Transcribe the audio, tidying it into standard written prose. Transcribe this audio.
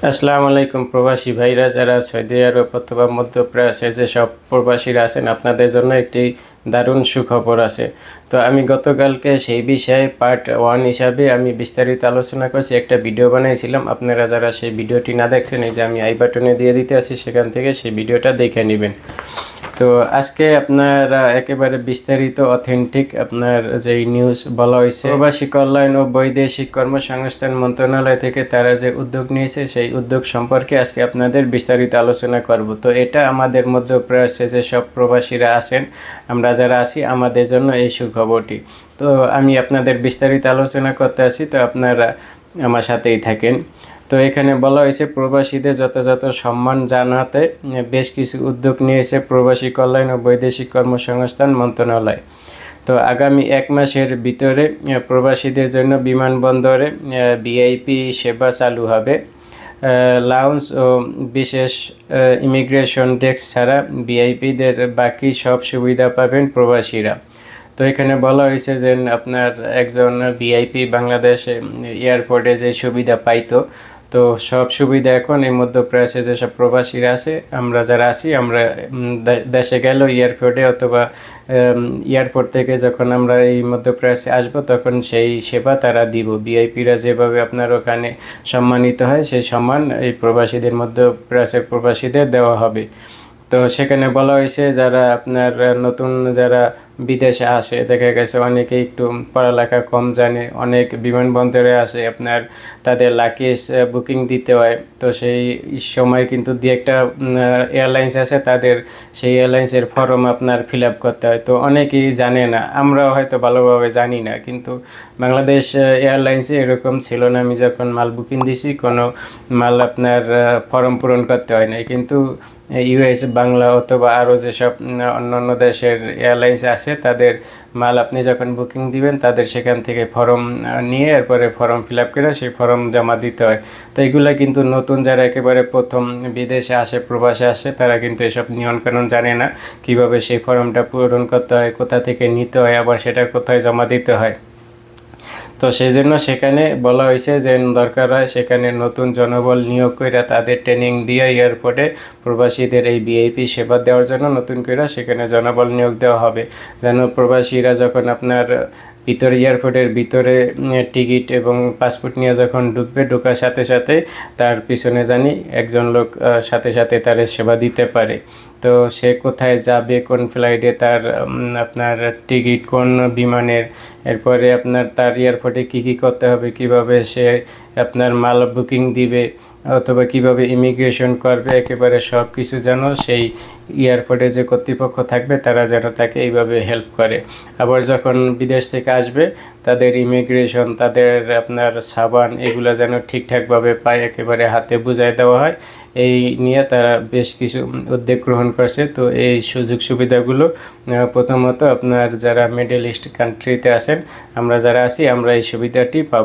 আসসালামু আলাইকুম প্রবাসী ভাইরা যারা সৌদি আরব অথবা মধ্যপ্রাচ্যে যেসব প্রবাসীরা আছেন আপনাদের জন্য একটি দারুণ সুখবর আছে। তো আমি গতকালকে সেই বিষয়ে পার্ট 1 হিসাবে আমি বিস্তারিত আলোচনা করছি, একটা ভিডিও বানিয়েছিলাম। আপনারা যারা সেই ভিডিওটি না দেখছেন, এই যে আমি আই বাটনে দিয়ে দিতে আছি, সেখান থেকে সেই ভিডিওটা দেখে নেবেন। তো আজকে আপনারা একেবারে বিস্তারিত অথেন্টিক আপনার যেই নিউজ বলা হয়েছে, প্রবাসী কল্যাণ ও বৈদেশিক কর্মসংস্থান মন্ত্রণালয় থেকে তারা যে উদ্যোগ নিয়েছে সেই উদ্যোগ সম্পর্কে আজকে আপনাদের বিস্তারিত আলোচনা করব। তো এটা আমাদের মধ্যপ্রাচ্যে যে সব প্রবাসীরা আছেন, আমরা যারা আছি, আমাদের জন্য এই সুখবরটি। তো আমি আপনাদের বিস্তারিত আলোচনা করতে আসি, তো আপনারা আমার সাথেই থাকেন। তো এখানে বলা হয়েছে প্রবাসীদের যথাযথ সম্মান জানাতে বেশ কিছু উদ্যোগ নিয়েছে প্রবাসী কল্যাণ ও বৈদেশিক কর্মসংস্থান মন্ত্রণালয়। তো আগামী 1 মাসের ভিতরে প্রবাসীদের জন্য বিমানবন্দরে ভিআইপি সেবা চালু হবে। লাউঞ্জ ও বিশেষ ইমিগ্রেশন ডেস্ক ছাড়া ভিআইপিদের বাকি সব সুবিধা পাবেন প্রবাসীরা। তো এখানে বলা হয়েছে যে আপনার একজন ভিআইপি বাংলাদেশে এয়ারপোর্টে যে সুবিধা পাইতো, তো সব সুবিধা এখন এই মধ্যপ্রাচ্যে যেসব প্রবাসীরা আছে, আমরা যারা আছি, আমরা দেশে গেলেও এয়ারপোর্টে অথবা এয়ারপোর্ট থেকে যখন আমরা এই মধ্যপ্রাচ্যে আসবো, তখন সেই সেবা তারা দিব। ভিআইপিরা যেভাবে আপনার ওখানে সম্মানিত হয়, সেই সম্মান এই প্রবাসীদের মধ্যপ্রাচ্যের প্রবাসীদের দেওয়া হবে। তো সেখানে বলা হয়েছে যারা আপনার নতুন যারা বিদেশে আসে, দেখা গেছে অনেকে একটু পড়ালেখা কম জানে, অনেক বিমানবন্দরে আসে আপনার তাদের লাগেজ বুকিং দিতে হয়। তো সেই সময় কিন্তু দু একটা এয়ারলাইন্স আছে, তাদের সেই এয়ারলাইন্সের ফর্ম আপনার ফিল আপ করতে হয়। তো অনেকেই জানে না, আমরাও হয়তো ভালোভাবে জানি না, কিন্তু বাংলাদেশ এয়ারলাইন্সে এরকম ছিল না। আমি যখন মাল বুকিং দিছি, কোনো মাল আপনার ফর্ম পূরণ করতে হয় না, কিন্তু ইউএস বাংলা অথবা আরও যেসব অন্যান্য দেশের এয়ারলাইন্স আছে, তাদের মাল আপনি যখন বুকিং দিবেন, তাদের সেখান থেকে ফর্ম নিয়ে এরপরে ফর্ম ফিল আপ করে সেই ফর্ম জমা দিতে হয়। তো এগুলো কিন্তু নতুন যারা একেবারে প্রথম বিদেশে আসে, প্রবাসে আসে, তারা কিন্তু এসব নিয়মকানুন জানে না, কিভাবে সেই ফর্মটা পূরণ করতে হয়, কোথা থেকে নিতে হয়, আবার সেটা কোথায় জমা দিতে হয়। তো সেই জন্য সেখানে বলা হয়েছে যে দরকার হয় সেখানে নতুন জনবল নিয়োগ করে তাদের ট্রেনিং দিয়ে এয়ারপোর্টে প্রবাসীদের এই ভিআইপি সেবা দেওয়ার জন্য নতুন করে সেখানে জনবল নিয়োগ দেওয়া হবে, যেন প্রবাসীরা যখন আপনার ভিতরে এয়ারপোর্টের ভিতরে টিকিট এবং পাসপোর্ট নিয়ে যখন ঢুকবে, ঢোকার সাথে সাথে তার পিছনে জানি একজন লোক সাথে সাথে তার সেবা দিতে পারে। তো সে কোথায় যাবে, কোন ফ্লাইটে তার আপনার টিকিট, কোন বিমানের, এরপরে আপনার তার এয়ারপোর্টে কী কী করতে হবে, কিভাবে সে আপনার মাল বুকিং দিবে অথবা কিভাবে ইমিগ্রেশন করবে, একেবারে সব কিছু যেন সেই এয়ারপোর্টে যে কর্তৃপক্ষ থাকবে তারা যেন তাকে এইভাবে হেল্প করে। আবার যখন বিদেশ থেকে আসবে, তাদের ইমিগ্রেশন, তাদের আপনার সাবান, এগুলো যেন ঠিকঠাকভাবে পায়, একেবারে হাতে বুঝাই দেওয়া হয়, এই নিয়ে তারা বেশ কিছু উদ্যোগ গ্রহণ করছে। তো এই সুযোগ সুবিধাগুলো প্রথমত আপনার যারা মিডল ইস্ট কান্ট্রিতে আছেন, আমরা যারা আছি, আমরা এই সুবিধাটি পাব।